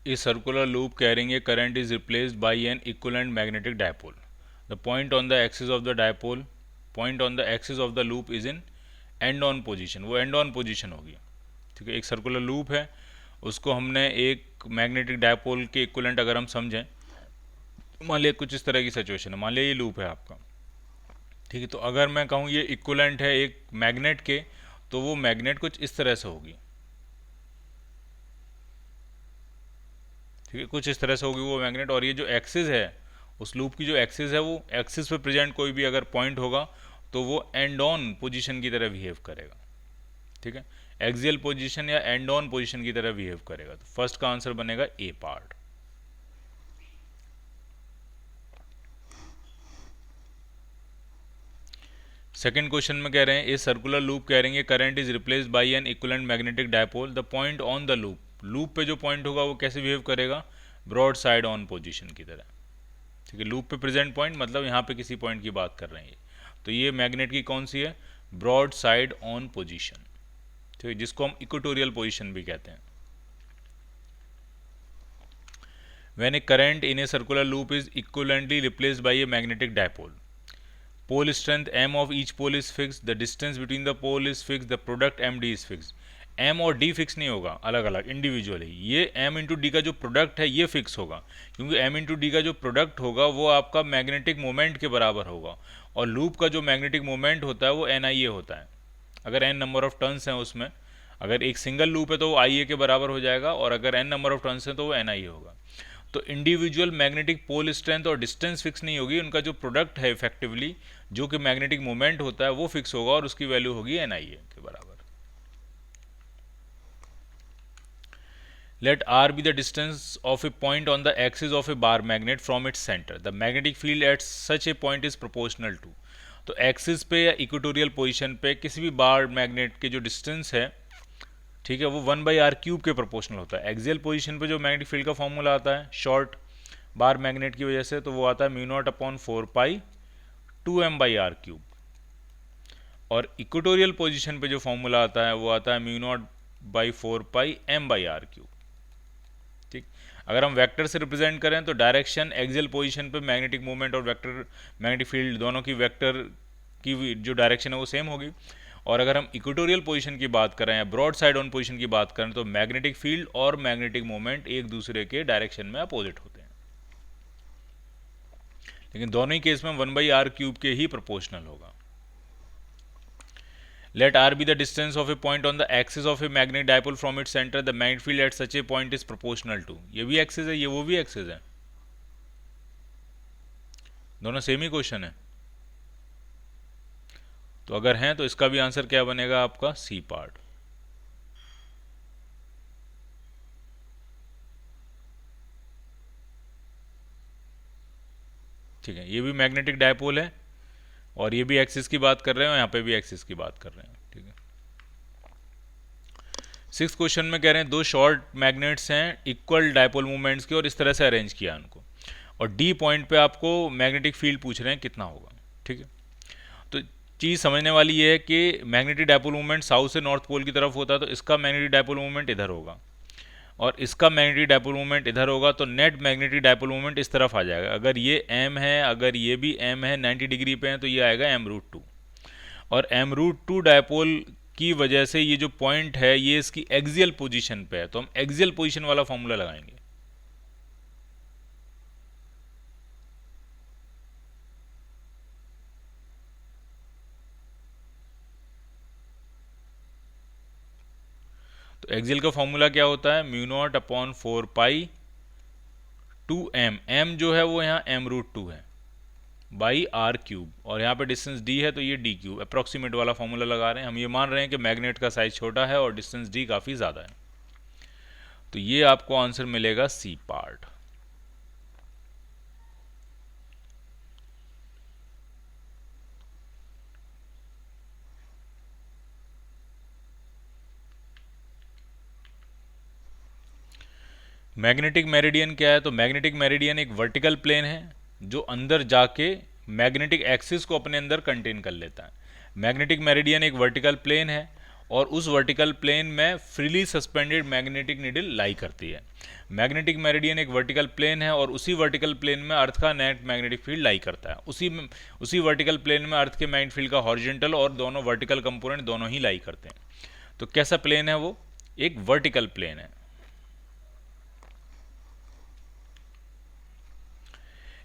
A circular loop carrying a current is replaced by an equivalent magnetic dipole. The point on the axis of the dipole, point on the axis of the loop is in end on position. वो end on position होगी, ठीक है। एक circular loop है, उसको हमने एक magnetic dipole के इक्विवेलेंट अगर हम समझें, मान लिया कुछ इस तरह की सिचुएशन है, मान लिया ये लूप है आपका, ठीक है। तो अगर मैं कहूँ ये इक्विवेलेंट है एक मैग्नेट के, तो वो मैग्नेट कुछ इस तरह से होगी, ठीक है, कुछ इस तरह से होगी वो मैग्नेट। और ये जो एक्सिस है, उस लूप की जो एक्सिस है, वो एक्सिस पे प्रेजेंट कोई भी अगर पॉइंट होगा तो वो एंड ऑन पोजीशन की तरह बिहेव करेगा, ठीक है। एक्सियल पोजीशन या एंड ऑन पोजीशन की तरह बिहेव करेगा। तो फर्स्ट का आंसर बनेगा ए पार्ट। सेकेंड क्वेश्चन में कह रहे हैं ए सर्कुलर लूप कह रहे हैं current is replaced by N equivalent magnetic dipole, the point on the loop, loop पे जो पॉइंट होगा वो कैसे बिहेव करेगा, ब्रॉड साइड ऑन पोजीशन की तरह, ठीक है। लूप पे प्रेजेंट पॉइंट मतलब यहाँ पे किसी पॉइंट की बात कर रहे हैं, तो ये मैग्नेट की कौन सी है, ब्रॉड साइड ऑन पोजीशन, ठीक है, जिसको हम इक्वेटोरियल पोजीशन भी कहते हैं। When A current in a circular loop is equivalently replaced by A magnetic dipole, pole strength m of each pole is fixed, the distance between the pole is fixed, the product md is fixed। m और d fix नहीं होगा, अलग अलग individually, ये m into D का जो product है ये फिक्स होगा, क्योंकि m इंटू डी का जो प्रोडक्ट होगा वो आपका मैग्नेटिक मोमेंट के बराबर होगा, और लूप का जो मैग्नेटिक मोमेंट होता है वो NIA होता है। अगर n नंबर ऑफ टर्न्स हैं उसमें, अगर एक सिंगल लूप है तो वो IA के बराबर हो जाएगा, और अगर n नंबर ऑफ टर्न्स हैं तो वो NIA होगा। तो इंडिविजुअल मैग्नेटिक पोल स्ट्रेंथ और डिस्टेंस फिक्स नहीं होगी, उनका जो प्रोडक्ट है इफेक्टिवली जो कि मैग्नेटिक मोमेंट होता है वो फिक्स होगा, और उसकी वैल्यू होगी NIA के बराबर। Let R be the distance of a point on the axis of a bar magnet from its centre, the magnetic field at such a point is proportional to. तो axis पे या equatorial position पे किसी भी bar magnet के जो distance है, ठीक है, वो 1/r³ के प्रोपोर्शनल होता है। एक्सियल पोजीशन पे जो मैग्नेटिक फील्ड का फॉर्मूला आता है शॉर्ट बार मैग्नेट की वजह से, तो वो आता है μ0/4π 2m/r³, और इक्वेटोरियल पोजीशन पे जो फॉर्मूला आता है वो आता है μ0/4π m/r³, ठीक। अगर हम वेक्टर से रिप्रेजेंट करें तो डायरेक्शन एक्सियल पोजीशन पे मैग्नेटिक मूवमेंट और वेक्टर मैग्नेटिक फील्ड दोनों की वेक्टर की जो डायरेक्शन है वो सेम होगी। और अगर हम इक्वेटोरियल पोजीशन की बात करें या ब्रॉड साइड ऑन पोजीशन की बात करें तो मैग्नेटिक फील्ड और मैग्नेटिक मोमेंट एक दूसरे के डायरेक्शन में अपोजिट होते हैं, लेकिन दोनों ही केस में 1/r³ के ही प्रोपोर्शनल होगा। Let R be the distance of a point on the axis of a magnetic dipole from its centre, the magnetic field at such a point is proportional to. ये भी axis है, ये वो भी axis है, दोनों same ही question है। तो अगर हैं तो इसका भी आंसर क्या बनेगा आपका, सी पार्ट। ठीक है, ये भी मैग्नेटिक डायपोल है और ये भी एक्सिस की बात कर रहे हैं और यहाँ पे भी एक्सिस की बात कर रहे हैं, ठीक है। सिक्स क्वेश्चन में कह रहे हैं दो शॉर्ट मैग्नेट्स हैं इक्वल डायपोल मूवमेंट्स के और इस तरह से अरेंज किया उनको, और डी पॉइंट पे आपको मैग्नेटिक फील्ड पूछ रहे हैं कितना होगा, ठीक है। तो चीज़ समझने वाली ये है कि मैग्नेटिक डायपोल मूवमेंट साउथ से नॉर्थ पोल की तरफ होता है, तो इसका मैग्नेटिक डायपोल मूवमेंट इधर होगा और इसका मैग्नेटिक डायपोल मूवमेंट इधर होगा, तो नेट मैग्नेटिक डायपोल मूवमेंट इस तरफ आ जाएगा। अगर ये m है, अगर ये भी m है 90 डिग्री पे है, तो ये आएगा m√2, और m√2 डायपोल की वजह से ये जो पॉइंट है ये इसकी एक्सियल पोजीशन पे है, तो हम एक्सियल पोजीशन वाला फॉर्मूला लगाएंगे। तो एक्सियल का फॉर्मूला क्या होता है, μ0/4π 2m, m जो है वो यहाँ m√2 है बाई r³, और यहाँ पे डिस्टेंस d है तो ये d³ अप्रॉक्सीमेट वाला फॉर्मूला लगा रहे हैं। हम ये मान रहे हैं कि मैग्नेट का साइज छोटा है और डिस्टेंस d काफ़ी ज़्यादा है, तो ये आपको आंसर मिलेगा सी पार्ट। मैग्नेटिक मेरिडियन क्या है, तो मैग्नेटिक मेरिडियन एक वर्टिकल प्लेन है जो अंदर जाके मैग्नेटिक एक्सिस को अपने अंदर कंटेन कर लेता है। मैग्नेटिक मेरिडियन एक वर्टिकल प्लेन है और उस वर्टिकल प्लेन में फ्रीली सस्पेंडेड मैग्नेटिक नीडल लाई करती है। मैग्नेटिक मेरिडियन एक वर्टिकल प्लेन है और उसी वर्टिकल प्लेन में अर्थ का नेट मैग्नेटिक फील्ड लाई करता है। उसी वर्टिकल प्लेन में अर्थ के मैग्नेटिक फील्ड का हॉरिजॉन्टल और दोनों वर्टिकल कंपोनेंट दोनों ही लाई करते हैं। तो कैसा प्लेन है वो? एक वर्टिकल प्लेन है।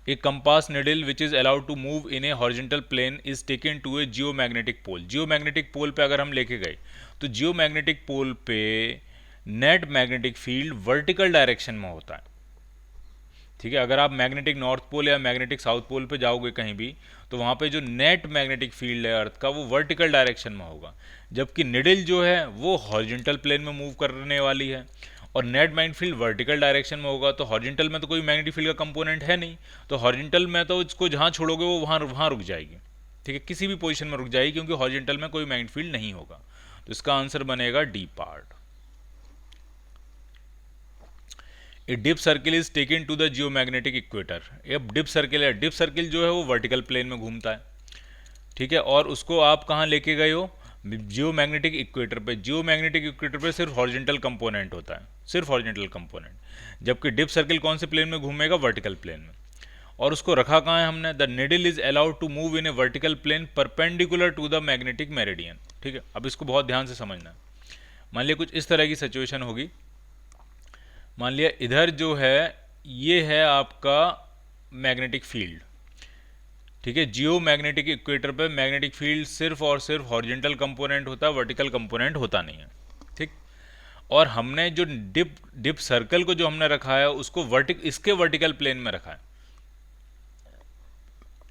A compass needle which is allowed to move in a horizontal plane is taken to a geomagnetic pole। geomagnetic pole पे अगर हम लेके गए तो geomagnetic pole पे net magnetic field vertical direction में होता है। ठीक है, अगर आप मैग्नेटिक नॉर्थ पोल या मैग्नेटिक साउथ पोल पे जाओगे कहीं भी, तो वहाँ पे जो नेट मैग्नेटिक फील्ड है अर्थ का वो वर्टिकल डायरेक्शन में होगा, जबकि निडल जो है वो हॉरिजॉन्टल प्लेन में मूव करने वाली है और net magnetic field vertical direction में होगा। तो हॉरिजॉन्टल में तो कोई मैग्नेटिक फील्ड का कंपोनेंट है नहीं, तो हॉरिजॉन्टल में तो इसको जहाँ छोड़ोगे वो वहाँ रुक जाएगी। ठीक है, किसी भी पोजीशन में रुक जाएगी क्योंकि हॉरिजॉन्टल में कोई मैग्नेटिक फील्ड नहीं होगा। तो इसका आंसर बनेगा D part. A dip circle is taken to the geomagnetic equator. अब डिप सर्किल है, डिप सर्किल जो है वो वर्टिकल प्लेन में घूमता है। ठीक है, और उसको आप कहाँ लेके गए हो? जियोमैग्नेटिक इक्वेटर पे। जियोमैग्नेटिक इक्वेटर पे सिर्फ हॉरिजॉन्टल कंपोनेंट होता है, सिर्फ हॉरिजॉन्टल कंपोनेंट, जबकि डिप सर्किल कौन से प्लेन में घूमेगा? वर्टिकल प्लेन में। और उसको रखा कहाँ है हमने? The needle is allowed to move in a vertical plane perpendicular to the magnetic meridian. ठीक है, अब इसको बहुत ध्यान से समझना है। मान लिया कुछ इस तरह की सिचुएशन होगी, मान लिया इधर जो है ये है आपका मैग्नेटिक फील्ड। ठीक है, जियो मैग्नेटिक इक्वेटर पे मैग्नेटिक फील्ड सिर्फ और सिर्फ हॉरिजॉन्टल कंपोनेंट होता है, वर्टिकल कंपोनेंट होता नहीं है। ठीक, और हमने जो डिप सर्कल को जो हमने रखा है उसको इसके वर्टिकल प्लेन में रखा है,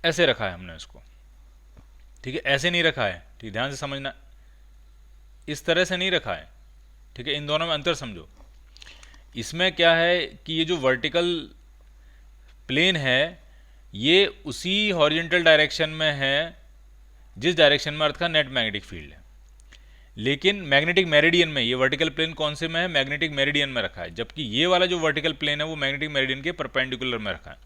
ऐसे रखा है हमने उसको। ठीक है, ऐसे नहीं रखा है। ठीक, ध्यान से समझना, इस तरह से नहीं रखा है। ठीक है, इन दोनों में अंतर समझो। इसमें क्या है कि ये जो वर्टिकल प्लेन है ये उसी हॉरिजॉन्टल डायरेक्शन में है जिस डायरेक्शन में अर्थ का नेट मैग्नेटिक फील्ड है, लेकिन मैग्नेटिक मेरिडियन में ये वर्टिकल प्लेन कौन से में है? मैग्नेटिक मेरिडियन में रखा है, जबकि ये वाला जो वर्टिकल प्लेन है वो मैग्नेटिक मेरिडियन के परपेंडिकुलर में रखा है।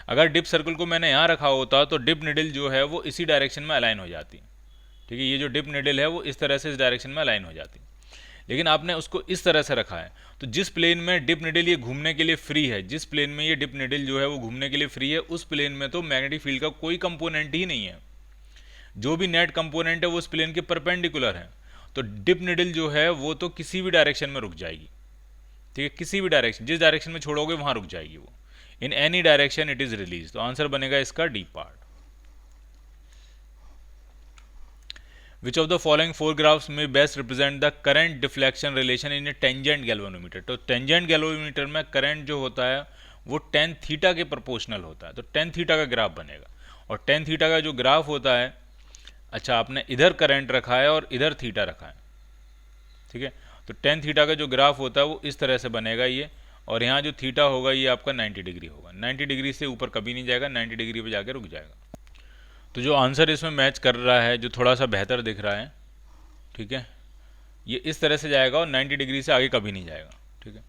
अगर डिप सर्कल को मैंने यहाँ रखा होता तो डिप निडल जो है वो इसी डायरेक्शन में अलाइन हो जाती। ठीक है, ये जो डिप निडल है वो इस तरह से इस डायरेक्शन में अलाइन हो जाती, लेकिन आपने उसको इस तरह से रखा है। तो जिस प्लेन में डिप निडल ये घूमने के लिए फ्री है, जिस प्लेन में ये डिप निडल जो है वो घूमने के लिए फ्री है, उस प्लेन में तो मैग्नेटिक फील्ड का कोई कंपोनेंट ही नहीं है। जो भी नेट कंपोनेंट है वो उस प्लेन के परपेंडिकुलर है। तो डिप निडल जो है वो तो किसी भी डायरेक्शन में रुक जाएगी। ठीक है, किसी भी डायरेक्शन, जिस डायरेक्शन में छोड़ोगे वहां रुक जाएगी वो। In any direction it is release. तो आंसर बनेगा इसका D part. Which of the following four graphs may best represent the current deflection relation in a tangent galvanometer? तो टेंजेंट गैल्वेनोमीटर में करंट जो होता है वो टेन थीटा के प्रोपोर्शनल होता है। तो टेन थीटा का ग्राफ बनेगा, और टेन थीटा का जो ग्राफ होता है, अच्छा आपने इधर करंट रखा है और इधर थीटा रखा है। ठीक है, तो टेन थीटा का जो ग्राफ होता है वो इस तरह से बनेगा ये, और यहाँ जो थीटा होगा ये आपका 90 डिग्री होगा। 90 डिग्री से ऊपर कभी नहीं जाएगा, 90 डिग्री पे जाके रुक जाएगा। तो जो आंसर इसमें मैच कर रहा है, जो थोड़ा सा बेहतर दिख रहा है, ठीक है, ये इस तरह से जाएगा और 90 डिग्री से आगे कभी नहीं जाएगा। ठीक है,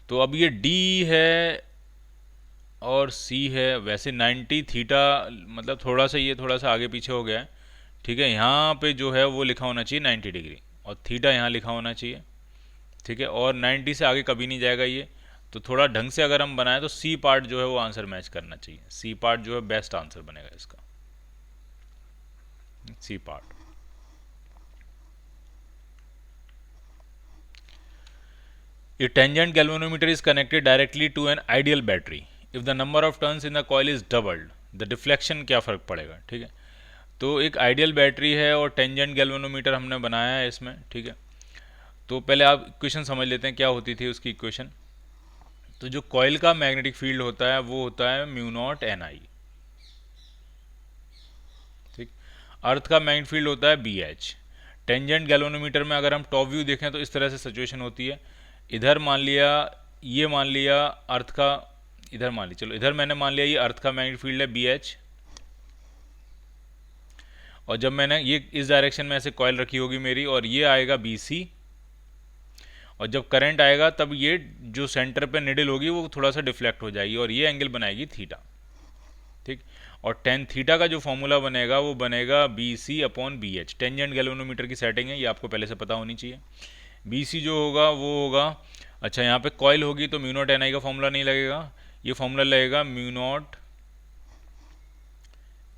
तो अब ये डी है और सी है। वैसे 90 थीटा मतलब थोड़ा सा ये थोड़ा सा आगे पीछे हो गया है। ठीक है, यहाँ पे जो है वो लिखा होना चाहिए 90 डिग्री और थीटा यहाँ लिखा होना चाहिए। ठीक है, और 90 से आगे कभी नहीं जाएगा ये। तो थोड़ा ढंग से अगर हम बनाएं तो सी पार्ट जो है वो आंसर मैच करना चाहिए। सी पार्ट जो है बेस्ट आंसर बनेगा इसका, C part. A tangent galvanometer is connected directly to an ideal battery. If the number of turns in the coil is doubled, the deflection क्या फ़र्क पड़ेगा? ठीक है, तो एक आइडियल बैटरी है और टेंजेंट गैल्वेनोमीटर हमने बनाया है इसमें। ठीक है, तो पहले आप इक्वेशन समझ लेते हैं क्या होती थी उसकी इक्वेशन। तो जो कॉइल का मैग्नेटिक फील्ड होता है वो होता है म्यू नॉट एन आई। ठीक, अर्थ का मैग्नेटिक फील्ड होता है बी एच। टेंजेंट गैल्वेनोमीटर में अगर हम टॉप व्यू देखें तो इस तरह से सिचुएशन होती है। इधर मान लिया, ये मान लिया अर्थ का, इधर मान लिया, चलो इधर मैंने मान लिया ये अर्थ का मैग्नेटिक फील्ड है बी एच, और जब मैंने ये इस डायरेक्शन में ऐसे कॉइल रखी होगी मेरी, और ये आएगा बी सी, और जब करंट आएगा तब ये जो सेंटर पे निडल होगी वो थोड़ा सा डिफ्लेक्ट हो जाएगी और ये एंगल बनाएगी थीटा। ठीक। और टेन थीटा का जो फॉर्मूला बनेगा वो बनेगा B C upon B H. Tangent galvanometer की सेटिंग है, ये आपको पहले से पता होनी चाहिए। बी सी जो होगा वो होगा, अच्छा यहाँ पे कॉइल होगी तो म्यू नॉट एन आई का फॉर्मूला नहीं लगेगा, ये फॉर्मूला लगेगा mu naught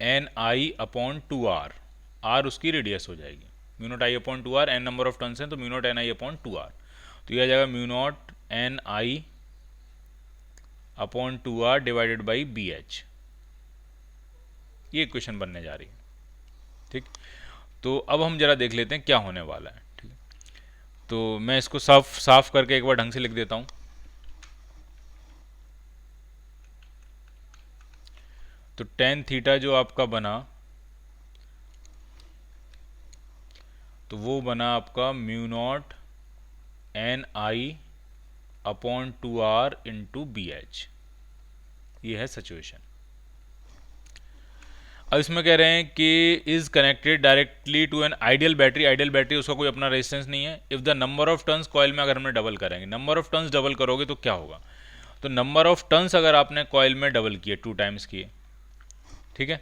N I upon two R. R उसकी रेडियस हो जाएगी, mu naught I upon two R, N number of turns हैं तो mu naught N I upon two R. तो ये आ जाएगा mu naught N I upon two R divided by B H. ये इक्वेशन बनने जा रही है। ठीक, तो अब हम जरा देख लेते हैं क्या होने वाला है। ठीक है, तो मैं इसको साफ साफ करके एक बार ढंग से लिख देता हूं। तो टेन थीटा जो आपका बना, तो वो बना आपका mu naught N I upon two R into B H. ये है सिचुएशन। अब इसमें कह रहे हैं कि is connected directly to an ideal battery. Ideal battery, उसका कोई अपना रेजिस्टेंस नहीं है। If the number of turns coil में अगर हमने डबल करेंगे, नंबर ऑफ टर्न्स डबल करोगे तो क्या होगा, तो नंबर ऑफ टर्न्स अगर आपने कॉइल में डबल किए, 2 टाइम्स किए, ठीक है,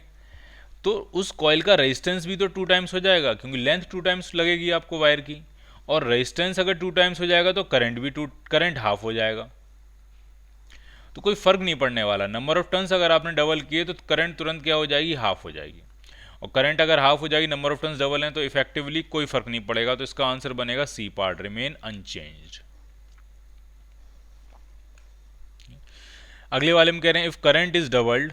तो उस कॉइल का रेजिस्टेंस भी तो 2 टाइम्स हो जाएगा, क्योंकि लेंथ 2 टाइम्स लगेगी आपको वायर की, और रेजिस्टेंस अगर 2 टाइम्स हो जाएगा तो करंट भी करंट हाफ हो जाएगा। तो कोई फर्क नहीं पड़ने वाला। नंबर ऑफ टर्न्स अगर आपने डबल किए तो करंट तुरंत क्या हो जाएगी, हाफ हो जाएगी। और करंट अगर हाफ हो जाएगी, नंबर ऑफ टर्न्स डबल हैं, तो इफेक्टिवली कोई फर्क नहीं पड़ेगा। तो इसका आंसर बनेगा सी पार्ट, रिमेन अनचेंज्ड। अगले वाले में कह रहे हैं if current is doubled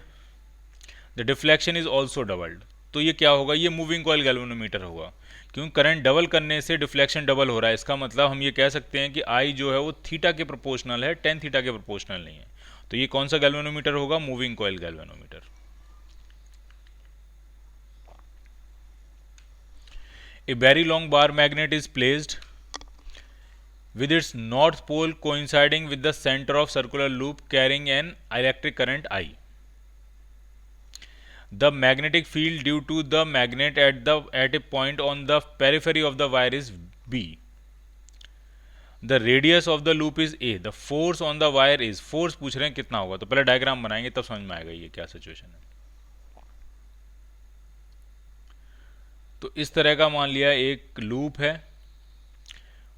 the deflection is also doubled. तो ये क्या होगा, ये मूविंग कॉइल गैल्वेनोमीटर होगा, क्योंकि करंट डबल करने से डिफ्लेक्शन डबल हो रहा है। इसका मतलब हम ये कह सकते हैं कि आई जो है वो थीटा के प्रोपोर्शनल है, टेन थीटा के प्रोपोर्शनल नहीं है। तो ये कौन सा गैल्वेनोमीटर होगा, moving coil galvanometer. A very long bar magnet is placed with its north pole coinciding with the center of circular loop carrying an electric current I. The magnetic field due to the magnet at a point on the periphery of the wire is B. The radius of the loop is A. The force on the wire is, force पूछ रहे हैं कितना होगा, तो पहले diagram बनाएंगे तब समझ में आएगा ये क्या सिचुएशन है। तो इस तरह का मान लिया एक लूप है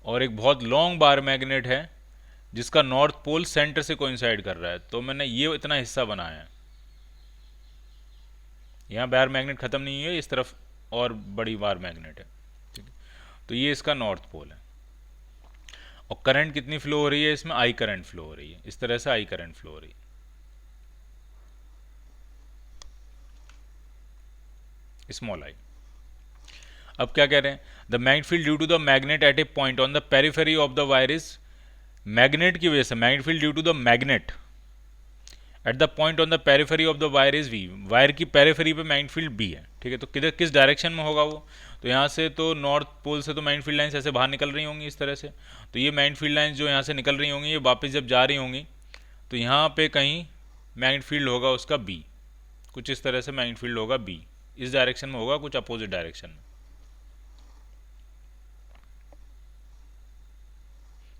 और एक बहुत लॉन्ग बार मैग्नेट है जिसका नॉर्थ पोल सेंटर से कोइंसाइड कर रहा है। तो मैंने ये इतना हिस्सा बनाया है, यहाँ बार मैग्नेट खत्म नहीं है, इस तरफ और बड़ी बार मैग्नेट है, ठीक है। तो ये इसका नॉर्थ पोल है और करंट कितनी फ्लो हो रही है इसमें, आई करंट फ्लो हो रही है, इस तरह से आई करंट फ्लो हो रही है, स्मॉल आई। अब क्या कह रहे हैं, the magnet field due to the magnet at a point on the periphery of the wire is, magnet की वजह से, magnet field due to the magnet at the point on the periphery of the wire is V. Wire की periphery पे magnet field B है, ठीक है। तो किधर, किस डायरेक्शन में होगा वो, तो यहाँ से तो नॉर्थ पोल से तो मैग्नेट फील्ड लाइन्स ऐसे बाहर निकल रही होंगी इस तरह से। तो ये मैग्नेट फील्ड लाइन्स जो यहाँ से निकल रही होंगी, ये वापस जब जा रही होंगी तो यहाँ पे कहीं मैग्नेट फील्ड होगा उसका बी, कुछ इस तरह से मैग्नेट फील्ड होगा बी, इस डायरेक्शन में होगा, कुछ अपोजिट डायरेक्शन में।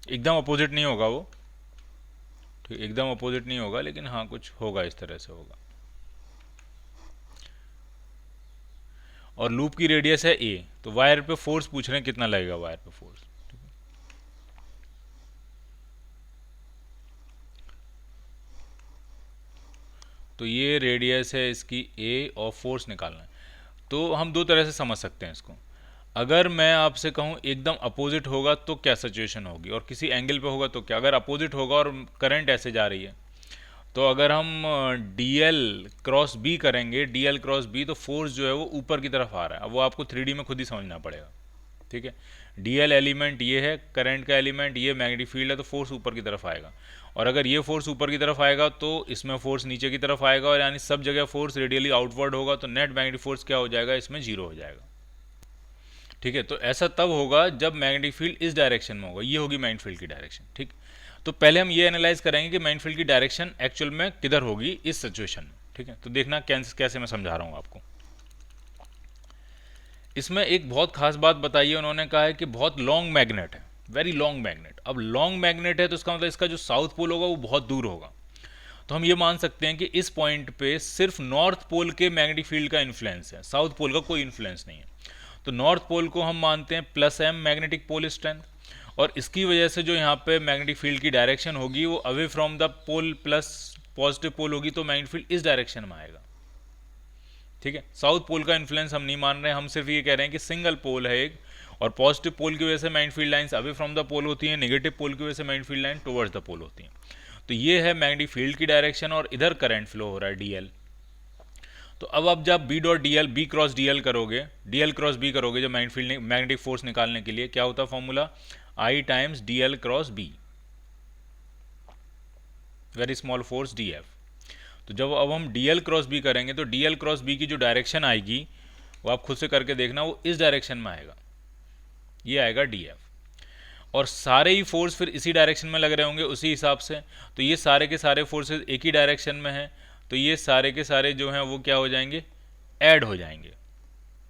एकदम अपोजिट नहीं होगा वो, ठीक, एकदम अपोजिट नहीं होगा, लेकिन हाँ कुछ होगा, इस तरह से होगा। और लूप की रेडियस है ए, तो वायर पे फोर्स पूछ रहे हैं कितना लगेगा वायर पे फोर्स, ठीक है। तो ये रेडियस है इसकी ए और फोर्स निकालना है। तो हम दो तरह से समझ सकते हैं इसको। अगर मैं आपसे कहूँ एकदम अपोजिट होगा तो क्या सिचुएशन होगी, और किसी एंगल पे होगा तो क्या। अगर अपोजिट होगा और करंट ऐसे जा रही है, तो अगर हम डी एल क्रॉस बी करेंगे, डी एल क्रॉस बी, तो फोर्स जो है वो ऊपर की तरफ आ रहा है। अब वो आपको 3D में खुद ही समझना पड़ेगा, ठीक है। डी एल एलिमेंट ये है करंट का एलिमेंट, ये मैग्नेटिक फील्ड है, तो फोर्स ऊपर की तरफ आएगा। और अगर ये फोर्स ऊपर की तरफ आएगा तो इसमें फोर्स नीचे की तरफ आएगा, और यानी सब जगह फोर्स रेडियली आउटवर्ड होगा, तो नेट मैग्नेटिक फोर्स क्या हो जाएगा, इसमें 0 हो जाएगा, ठीक है। तो ऐसा तब होगा जब मैग्नेटिक फील्ड इस डायरेक्शन में होगा, ये होगी मैग्नेटिक फील्ड की डायरेक्शन, ठीक। तो पहले हम ये एनालाइज करेंगे कि मैग्नेटिक फील्ड की डायरेक्शन एक्चुअल में किधर होगी इस सिचुएशन में, ठीक है। तो देखना कैसे मैं समझा रहा हूँ आपको। इसमें एक बहुत खास बात बताई है, उन्होंने कहा है कि बहुत लॉन्ग मैग्नेट है, वेरी लॉन्ग मैग्नेट। अब लॉन्ग मैग्नेट है तो इसका मतलब इसका जो साउथ पोल होगा वो बहुत दूर होगा। तो हम ये मान सकते हैं कि इस पॉइंट पे सिर्फ नॉर्थ पोल के मैग्नेटिक फील्ड का इन्फ्लुएंस है, साउथ पोल का कोई इन्फ्लुएंस नहीं है। तो नॉर्थ पोल को हम मानते हैं +m मैग्नेटिक पोल स्ट्रेंथ, और इसकी वजह से जो यहाँ पे मैग्नेटिक फील्ड की डायरेक्शन होगी वो away from the pole plus positive pole होगी, तो मैग्नेटिक फील्ड इस डायरेक्शन में आएगा। ठीक है, साउथ पोल का इन्फ्लुएंस हम नहीं मान रहे हैं, हम सिर्फ ये कह रहे हैं कि सिंगल पोल है एक, और पॉजिटिव पोल की वजह से magnetic field lines away from the pole होती हैं, नेगेटिव पोल की वजह से magnetic field line towards the pole होती हैं। तो ये है मैग्नेटिक फील्ड की डायरेक्शन, और इधर करंट फ्लो हो रहा है dl। तो अब आप जब B dot D L, B cross D L करोगे, dl क्रॉस b करोगे, जब मैग्नेटिक फील्ड मैग्नेटिक फोर्स निकालने के लिए क्या होता है formula, I times dl cross b, very small force df। तो जब अब हम dl क्रॉस b करेंगे तो dl क्रॉस b की जो डायरेक्शन आएगी वो आप खुद से करके देखना, वो इस डायरेक्शन में आएगा, ये आएगा df। और सारे ही फोर्स फिर इसी डायरेक्शन में लग रहे होंगे उसी हिसाब से, तो ये सारे के सारे फोर्सेस एक ही डायरेक्शन में हैं, तो ये सारे के सारे जो हैं वो क्या हो जाएंगे, ऐड हो जाएंगे।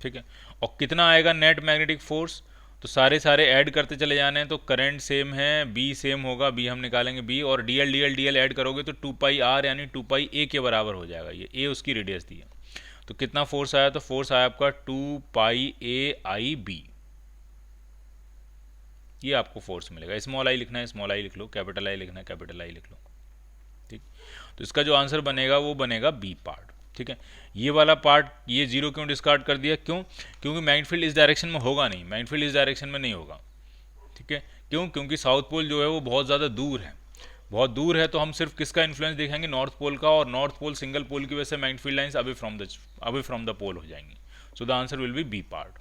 ठीक है, और कितना आएगा नेट मैग्नेटिक फोर्स, तो सारे सारे ऐड करते चले जाने हैं, तो करंट सेम है, बी सेम होगा, बी हम निकालेंगे बी, और dl dl dl ऐड करोगे तो 2πr यानी 2πa के बराबर हो जाएगा, ये a उसकी रेडियस दी है। तो कितना फोर्स आया, तो फोर्स आया आपका 2πaib, ये आपको फोर्स मिलेगा। स्मॉल आई लिखना है स्मॉल आई लिख लो, कैपिटल आई लिखना है कैपिटल आई लिख लो। ठीक, तो इसका जो आंसर बनेगा वो बनेगा बी पार्ट। ठीक है, ये वाला पार्ट, ये जीरो क्यों डिस्कार्ड कर दिया, क्यों, क्योंकि मैग्नेटिक फील्ड इस डायरेक्शन में होगा नहीं, मैग्नेटिक फील्ड इस डायरेक्शन में नहीं होगा। ठीक है, क्यों, क्योंकि साउथ पोल जो है वो बहुत ज़्यादा दूर है, बहुत दूर है, तो हम सिर्फ किसका इन्फ्लुएंस देखेंगे, नॉर्थ पोल का, और नॉर्थ पोल सिंगल पोल की वजह से magnetic field lines away from the pole हो जाएंगी। So the answer will be B part.